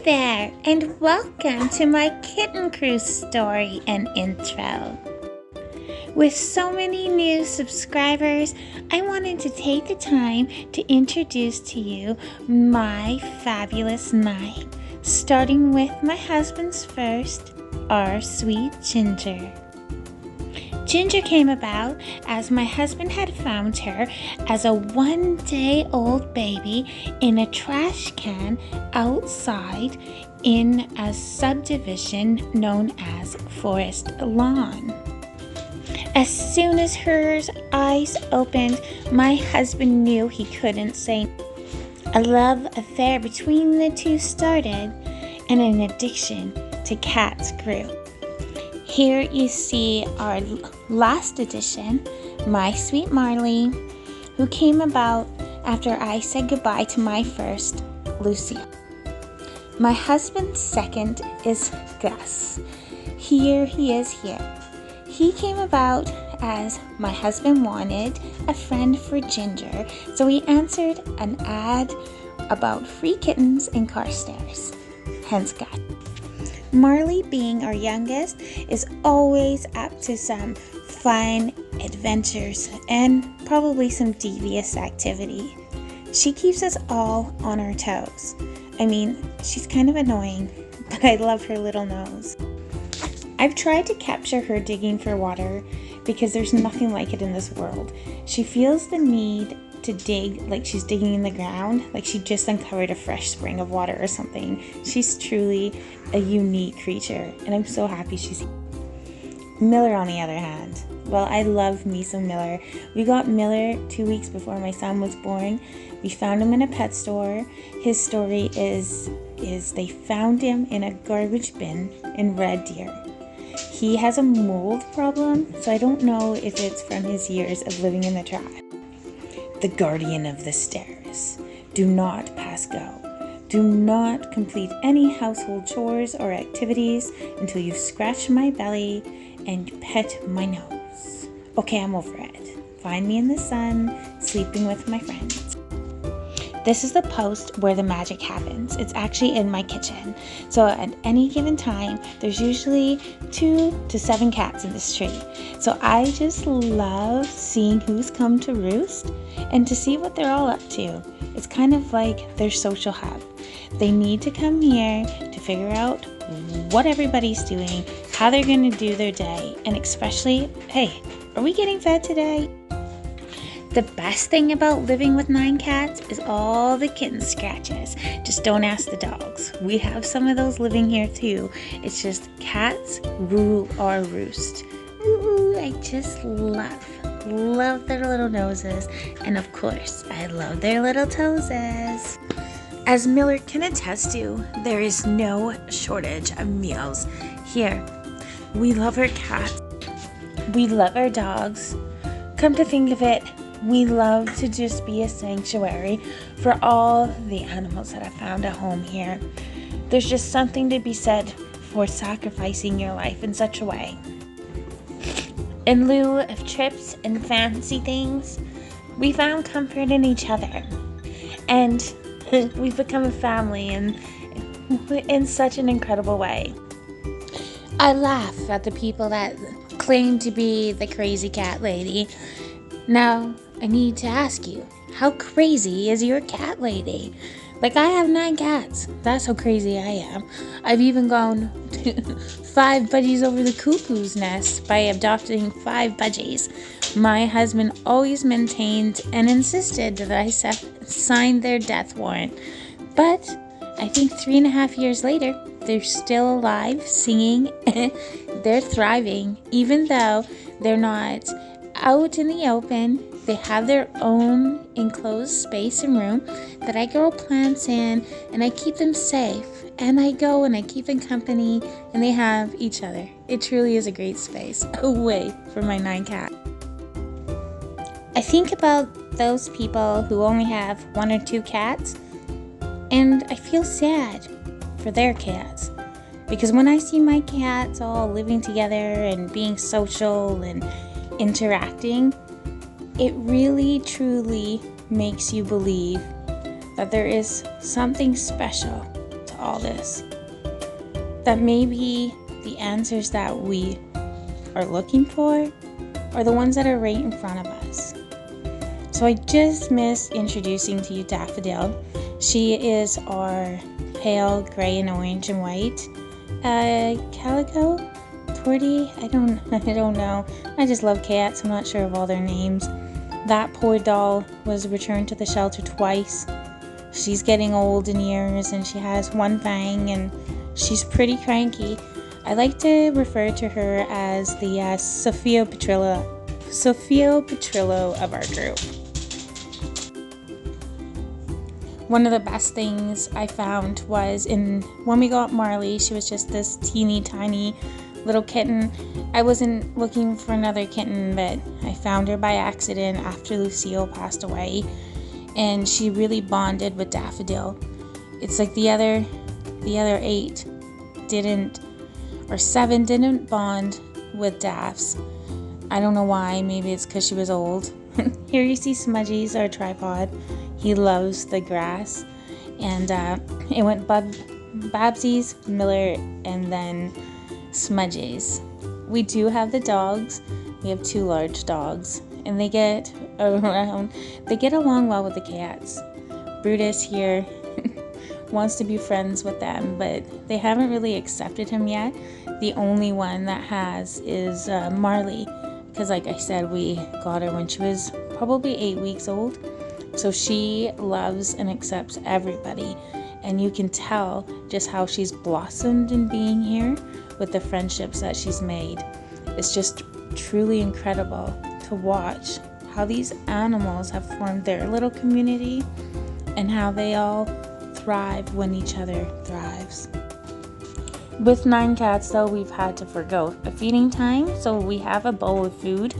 there, and welcome to my Kitten Cruise story and intro. With so many new subscribers, I wanted to take the time to introduce to you my fabulous 9, starting with my husband's first, our sweet Ginger. Ginger came about as my husband had found her as a 1-day-old baby in a trash can outside in a subdivision known as Forest Lawn. As soon as her eyes opened, my husband knew he couldn't say no. A love affair between the two started, and an addiction to cats grew. Here you see our last edition, my sweet Marley, who came about after I said goodbye to my first, Lucy. My husband's second is Gus. Here he is here. He came about as my husband wanted a friend for Ginger, so he answered an ad about free kittens in Carstairs, hence Gus. Marley, being our youngest, is always up to some fun adventures and probably some devious activity. She keeps us all on our toes. I mean, she's kind of annoying, but I love her little nose. I've tried to capture her digging for water because there's nothing like it in this world. She feels the need to dig like she's digging in the ground, like she just uncovered a fresh spring of water or something. She's truly a unique creature, and I'm so happy she's here. Miller, on the other hand, well, I love me some Miller. We got Miller 2 weeks before my son was born. We found him in a pet store. His story is they found him in a garbage bin in Red Deer. He has a mold problem, so I don't know if it's from his years of living in the tribe. The guardian of the stairs. Do not pass go. Do not complete any household chores or activities until you've scratched my belly and pet my nose. Okay, I'm over it. Find me in the sun, sleeping with my friends. This is the post where the magic happens. It's actually in my kitchen. So at any given time, there's usually 2 to 7 cats in this tree. So I just love seeing who's come to roost and to see what they're all up to. It's kind of like their social hub. They need to come here to figure out what everybody's doing, how they're going to do their day, and especially, hey, are we getting fed today? The best thing about living with 9 cats is all the kitten scratches. Just don't ask the dogs. We have some of those living here too. It's just cats rule our roost. Ooh, I just love their little noses. And of course, I love their little toeses. As Miller can attest to, there is no shortage of meals here. We love our cats. We love our dogs. Come to think of it, we love to just be a sanctuary for all the animals that have found a home here. There's just something to be said for sacrificing your life in such a way. In lieu of trips and fancy things, we found comfort in each other. And we've become a family in such an incredible way. I laugh at the people that claim to be the crazy cat lady. Now, I need to ask you, how crazy is your cat lady? Like, I have 9 cats. That's how crazy I am. I've even gone 5 budgies over the cuckoo's nest by adopting 5 budgies. My husband always maintained and insisted that I sign their death warrant. But I think 3.5 years later, they're still alive, singing. They're thriving, even though they're not out in the open. They have their own enclosed space and room that I grow plants in, and I keep them safe. And I go and I keep them company, and they have each other. It truly is a great space away from my 9 cats. I think about those people who only have 1 or 2 cats, and I feel sad for their cats. Because when I see my cats all living together and being social and interacting, it really truly makes you believe that there is something special to all this. That maybe the answers that we are looking for are the ones that are right in front of us. So I just missed introducing to you Daffodil. She is our pale gray and orange and white calico tortie. I don't know. I just love cats. I'm not sure of all their names. That poor doll was returned to the shelter twice. She's getting old in years and she has one fang and she's pretty cranky. I like to refer to her as the Sophia Petrillo of our group. One of the best things I found was when we got Marley. She was just this teeny tiny little kitten. I wasn't looking for another kitten, but I found her by accident after Lucille passed away, and she really bonded with Daffodil. It's like the other 7 didn't bond with Daffs. I don't know why. Maybe it's because she was old. Here you see Smudgies, our tripod. He loves the grass. And it went Babsies, Miller, and then Smudgies. We do have the dogs. We have 2 large dogs. And they get along well with the cats. Brutus here wants to be friends with them, but they haven't really accepted him yet. The only one that has is Marley, because like I said, we got her when she was probably 8 weeks old. So she loves and accepts everybody, and you can tell just how she's blossomed in being here with the friendships that she's made. It's just truly incredible to watch how these animals have formed their little community and how they all thrive when each other thrives. With 9 cats though, we've had to forgo a feeding time, so we have a bowl of food,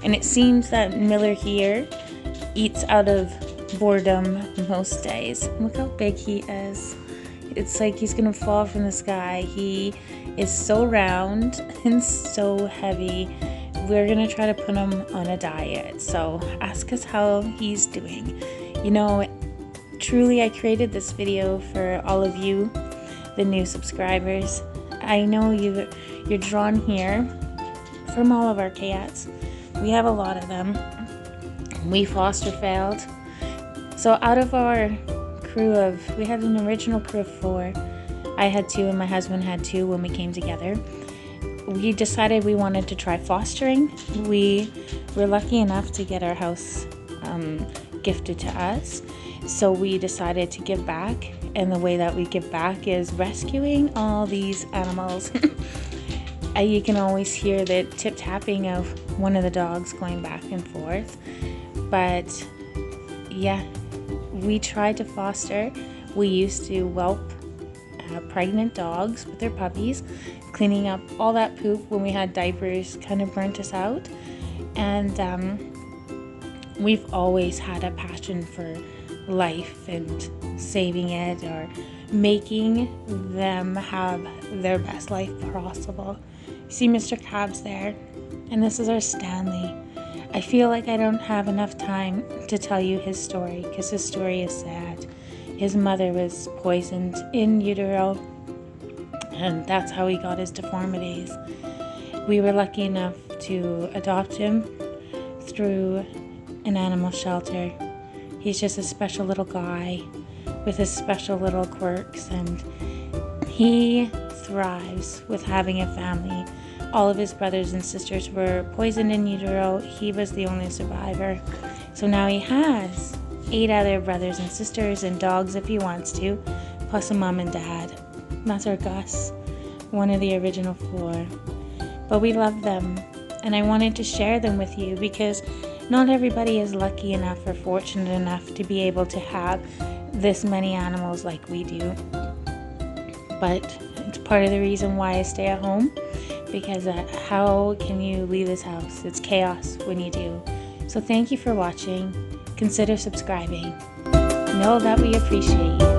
and it seems that Miller here eats out of boredom most days. Look how big he is. It's like he's gonna fall from the sky. He is so round and so heavy. We're gonna try to put him on a diet, so ask us how he's doing. You know, truly I created this video for all of you, the new subscribers. I know you're drawn here from all of our cats. We have a lot of them. We foster failed. So out of our crew we had an original crew of 4. I had 2 and my husband had 2 when we came together. We decided we wanted to try fostering. We were lucky enough to get our house gifted to us. So we decided to give back, and the way that we give back is rescuing all these animals. You can always hear the tip-tapping of one of the dogs going back and forth. But yeah, we tried to foster. We used to whelp pregnant dogs with their puppies, cleaning up all that poop when we had diapers kind of burnt us out. And we've always had a passion for life and saving it, or making them have their best life possible. You see Mr. Krabs there, and this is our Stanley. I feel like I don't have enough time to tell you his story, because his story is sad. His mother was poisoned in utero, and that's how he got his deformities. We were lucky enough to adopt him through an animal shelter. He's just a special little guy with his special little quirks, and he thrives with having a family. All of his brothers and sisters were poisoned in utero. He was the only survivor. So now he has 8 other brothers and sisters and dogs if he wants to, plus a mom and dad. That's our Gus, one of the original 4. But we love them, and I wanted to share them with you because not everybody is lucky enough or fortunate enough to be able to have this many animals like we do. But it's part of the reason why I stay at home, because how can you leave this house? It's chaos when you do. So thank you for watching. Consider subscribing. Know that we appreciate you.